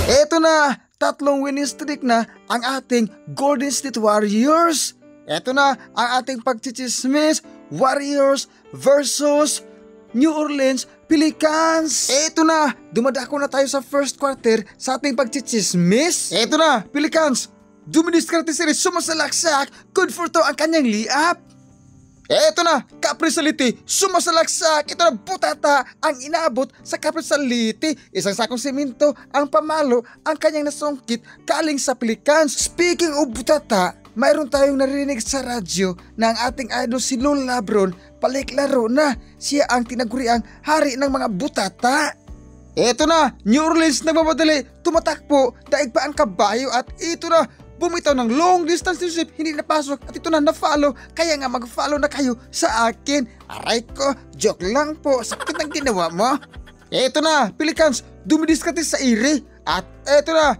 Eto na, tatlong winning streak na ang ating Golden State Warriors. Eto na ang ating pagchichismis, Warriors versus New Orleans Pelicans. Eto na, dumadako na tayo sa first quarter sa ating pagchichismis. Eto na, Pelicans, dumidiskarte sila, sumasalaksak, good for to ang kanyang layup. Eto na, Caprisaliti, sumasalaksak, ito na butata ang inabot sa Caprisaliti. Isang sakong semento ang pamalo ang kanyang nasungkit galing sa Pelicans. Speaking of butata, mayroon tayong narinig sa radyo na ang ating idol si Lul Labron paliklaro na siya ang tinaguriang hari ng mga butata. Eto na, New Orleans nagmamadali, tumatakbo, daig pa ang kabayo at ito na, bumitaw ng long distance relationship, hindi napasok at ito na na-follow, kaya nga mag-follow na kayo sa akin. Aray ko, joke lang po, sakit ang ginawa mo. Eto na, Pelicans, dumidiskarte sa iri at eto na,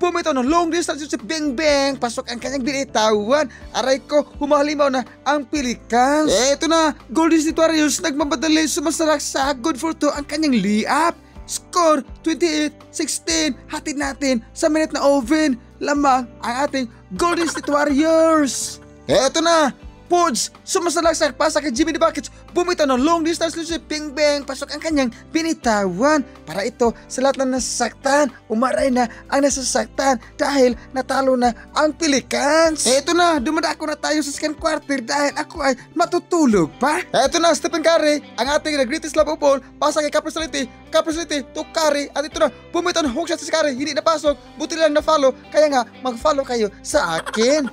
bumitaw ng long distance relationship, bang bang, pasok ang kanyang binitawan. Aray ko, humahalimaw na ang Pelicans. Eto na, Golden State Warriors nagmamadali, sumasalaksak, good for two ang kanyang layup. Score 28-16, hatid natin sa minute na oven lamang ang ating Golden State Warriors. Eto na, Pods, sumasalaksak, pasa kay Jimmy the Buckets, bumitaw ng long distance relationship, bing bang, pasok ang kanyang binitawan. Para ito sa lahat na nasasaktan, umaray na ang nasasaktan dahil natalo na ang Pelicans. Eto na, dumadako na tayo sa second quarter dahil ako ay matutulog pa. Eto na, Stephen Curry, ang ating greatest love of all, pasa kay Caprisaliti to Curry, at ito na, bumitaw ng hook shot si Curry, hindi napasok, buti lang na-follow, kaya nga mag-follow kayo sa akin.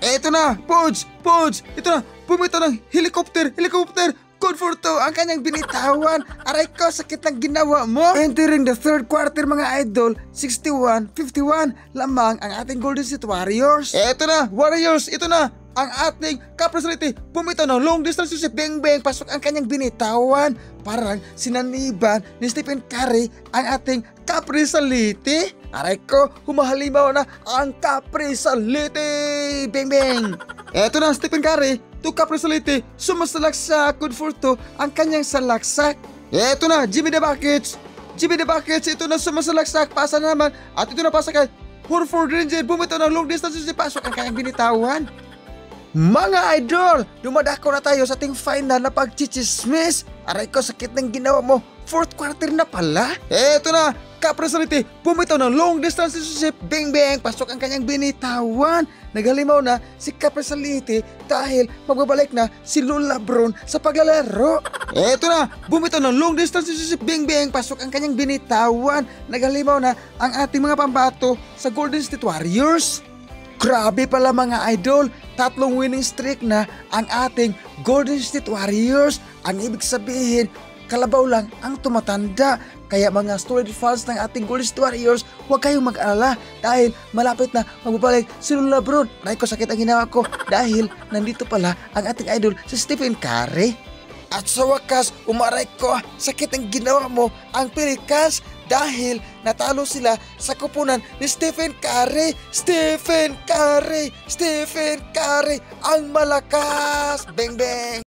Eto na, Pods, ito na, bumitaw ng helicopter, good for two ang kanyang binitawan. Aray ko, sakit ng ginawa mo. Entering the third quarter mga idol, 61-51 lamang ang ating Golden State Warriors. Eto na, Warriors, ito na, ang ating Caprisaliti, bumitaw ng long distance relationship, bang bang, pasok ang kanyang binitawan. Parang sinaniban ni Stephen Curry ang ating Caprisaliti. Aray ko, humahalimaw na ang Caprisaliti, bang bang. Eto na, Stephen Curry to Caprisaliti, sumasalaksak, good for two ang kanyang salaksak. Eto na, Jimmy the Buckets, ito na sumasalaksak, pasa na naman, at ito na pasa kay Horford Ranger, bumitaw ng long distance, pasok ang kanyang binitawan. Mga idol, dumadako na tayo sa ating final na pagchichismis. Aray ko, sakit ng ginawa mo, fourth quarter na pala. Eto na, Caprisaliti, bumitaw ng long distance relationship, bang bang, pasok ang kanyang binitawan. Naghalimaw na si Caprisaliti dahil magbabalik na si Lul Labron sa paglalaro. Eto na, bumitaw ng long distance relationship, bang bang, pasok ang kanyang binitawan. Naghalimaw na ang ating mga pambato sa Golden State Warriors. Grabe pala mga idol, tatlong winning streak na ang ating Golden State Warriors. Ang ibig sabihin, kalabaw lang ang tumatanda. Kaya mga solid fans ng ating Golden State Warriors, huwag kayong mag-alala dahil malapit na magbabalik si Lul Labron. Aray ko, sakit ang ginawa ko dahil nandito pala ang ating idol si Stephen Curry. At sa wakas, umaray ko, sakit ang ginawa mo ang Pelicans dahil natalo sila sa kupunan ni Stephen Curry. Stephen Curry ang malakas, bang bang.